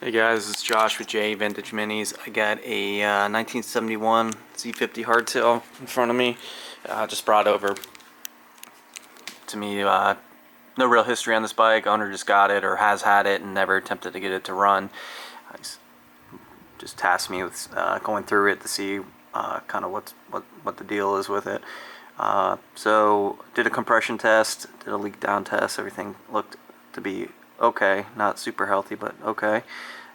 Hey guys, it's Josh with J Vintage Minis. I got a 1971 Z50 Hardtail in front of me. Just brought over to me. No real history on this bike. Owner just got it or has had it and never attempted to get it to run. He's just tasked me with going through it to see kind of what the deal is with it. So did a compression test, did a leak down test. Everything looked to be okay, not super healthy, but okay.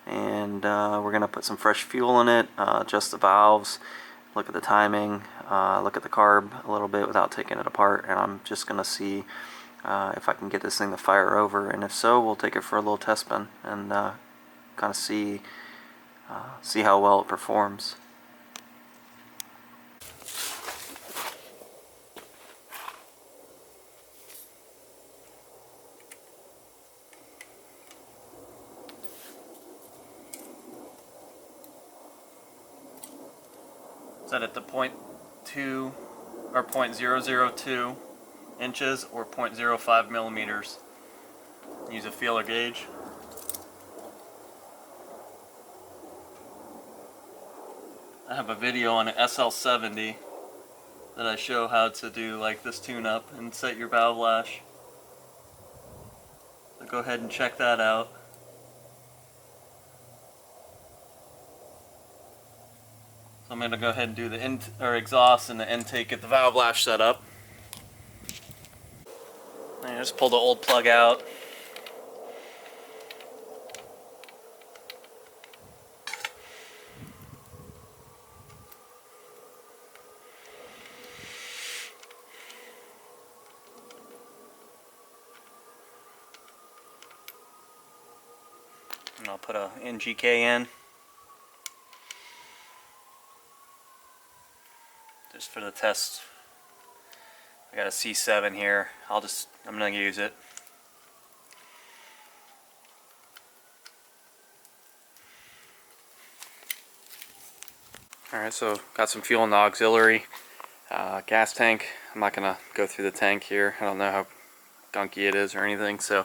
And we're gonna put some fresh fuel in it, adjust the valves, look at the timing, look at the carb a little bit without taking it apart, and I'm just gonna see if I can get this thing to fire over, and if so, we'll take it for a little test spin and kind of see how well it performs. Set it to 0.2 or 0.002 inches or 0.05 millimeters. Use a feeler gauge. I have a video on an SL70 that I show how to do like this tune-up and set your valve lash. So go ahead and check that out. So I'm going to go ahead and do the exhaust and the intake, get the valve lash set up. And just pull the old plug out. And I'll put a NGK in. Just for the test. I got a C7 here. I'm gonna use it. Alright, so got some fuel in the auxiliary gas tank. I'm not gonna go through the tank here. I don't know how gunky it is or anything, so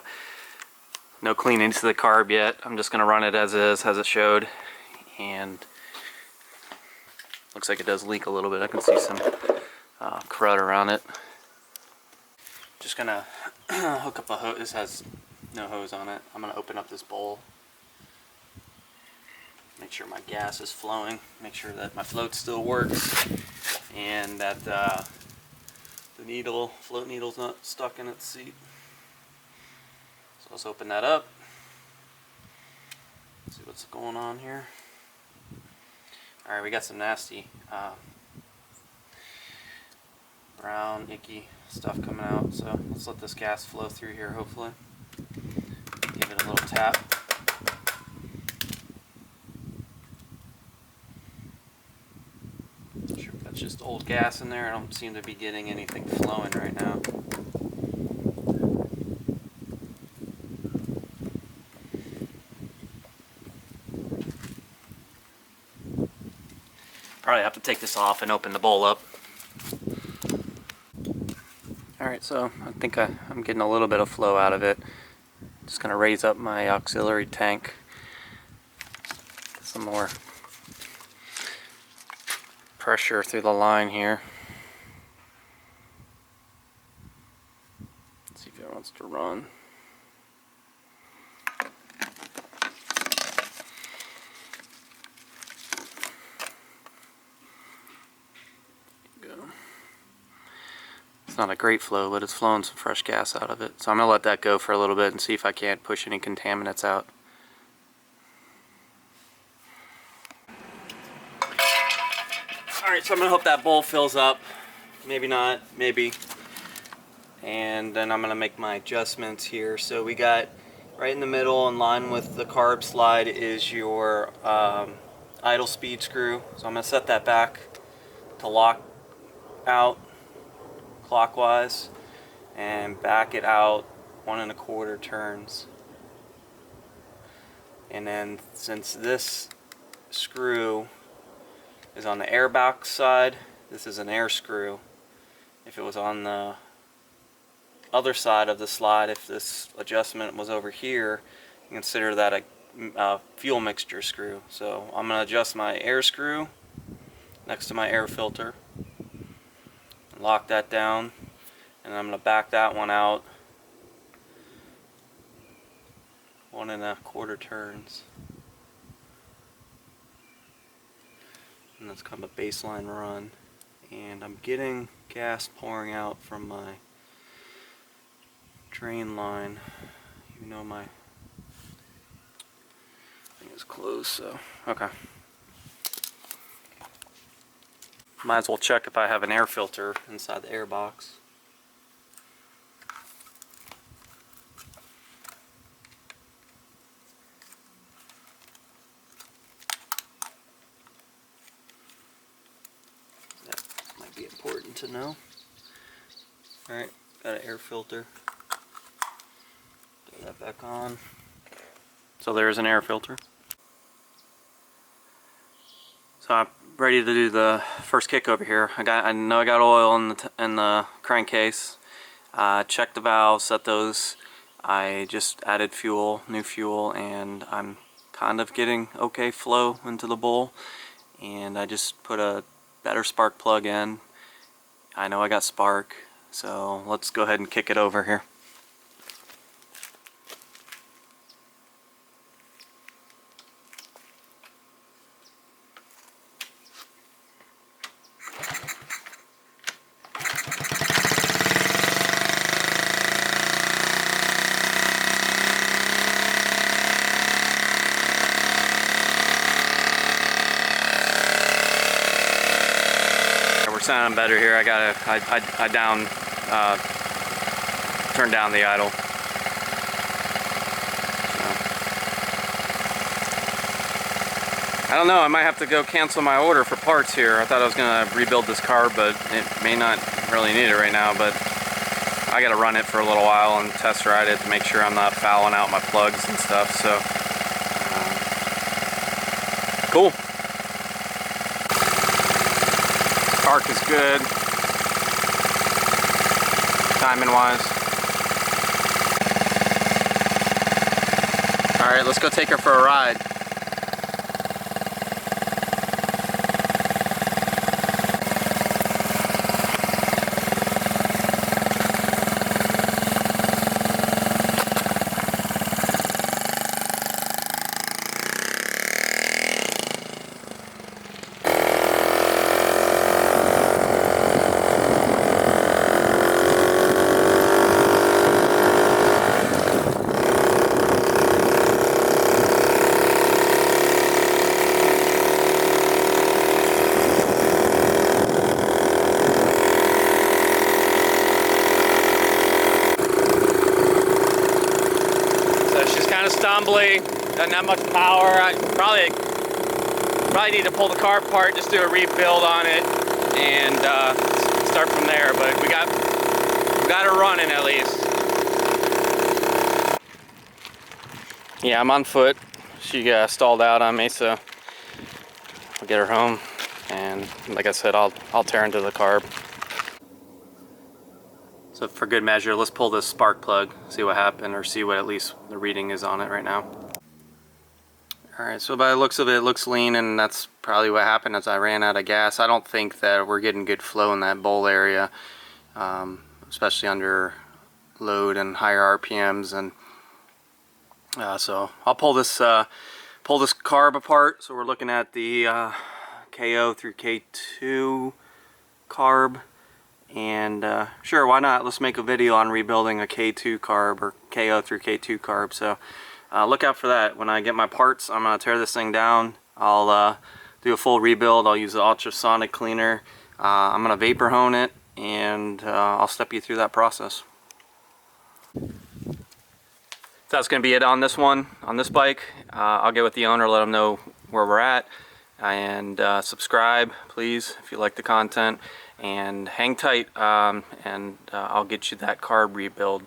no cleaning to the carb yet. I'm just gonna run it as is, as it showed, and looks like it does leak a little bit. I can see some crud around it. Just gonna hook up a hose. This has no hose on it. I'm gonna open up this bowl. Make sure my gas is flowing. Make sure that my float still works, and that the float needle's not stuck in its seat. So let's open that up. See what's going on here. Alright, we got some nasty brown, icky stuff coming out, so let's let this gas flow through here, hopefully. Give it a little tap. Not sure if that's just old gas in there. I don't seem to be getting anything flowing right now. Probably have to take this off and open the bowl up. Alright, so I think I'm getting a little bit of flow out of it. Just going to raise up my auxiliary tank. Get some more pressure through the line here. Let's see if it wants to run. It's not a great flow, but it's flowing some fresh gas out of it. So I'm going to let that go for a little bit and see if I can't push any contaminants out. Alright, so I'm going to hope that bowl fills up. Maybe not, maybe. And then I'm going to make my adjustments here. So we got right in the middle, in line with the carb slide, is your idle speed screw. So I'm going to set that back to lock out clockwise and back it out 1 1/4 turns. And then since this screw is on the air box side, this is an air screw. If it was on the other side of the slide, if this adjustment was over here, consider that a fuel mixture screw. So I'm going to adjust my air screw next to my air filter, lock that down, and I'm going to back that one out 1 1/4 turns. And that's kind of a baseline run. And I'm getting gas pouring out from my drain line, even though my thing is closed, so okay. Might as well check if I have an air filter inside the air box. That might be important to know. Alright, got an air filter. Put that back on. So there's an air filter. So I'm ready to do the first kick over here. I know I got oil in the crankcase. Checked the valves, set those. I just added fuel, new fuel, and I'm kind of getting okay flow into the bowl. And I just put a better spark plug in. I know I got spark, so let's go ahead and kick it over here. Sounding better here. I turned down the idle. So. I don't know, I might have to go cancel my order for parts here. I thought I was gonna rebuild this carb, but it may not really need it right now, but I gotta run it for a little while and test ride it to make sure I'm not fouling out my plugs and stuff, so cool. Arc is good, timing wise. Alright, let's go take her for a ride. Stumbly, doesn't have much power. I probably need to pull the car apart, just do a rebuild on it, and start from there. But we got her running at least. Yeah, I'm on foot. She stalled out on me, so I'll get her home. And like I said, I'll tear into the carb. So for good measure, let's pull this spark plug, see what happened, or see what at least the reading is on it right now. Alright, so by the looks of it, it looks lean, and that's probably what happened as I ran out of gas. I don't think that we're getting good flow in that bowl area, especially under load and higher RPMs. And so I'll pull this carb apart. So we're looking at the KO through K2 carb. And sure, why not? Let's make a video on rebuilding a K2 carb or KO through K2 carb. So look out for that. When I get my parts, I'm going to tear this thing down. I'll do a full rebuild. I'll use the ultrasonic cleaner. I'm going to vapor hone it, and I'll step you through that process. So that's going to be it on this one, on this bike. I'll get with the owner, let them know where we're at. And subscribe, please, if you like the content. And hang tight, and I'll get you that carb rebuild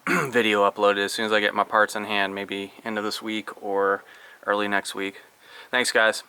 video uploaded as soon as I get my parts in hand, maybe end of this week or early next week. Thanks, guys.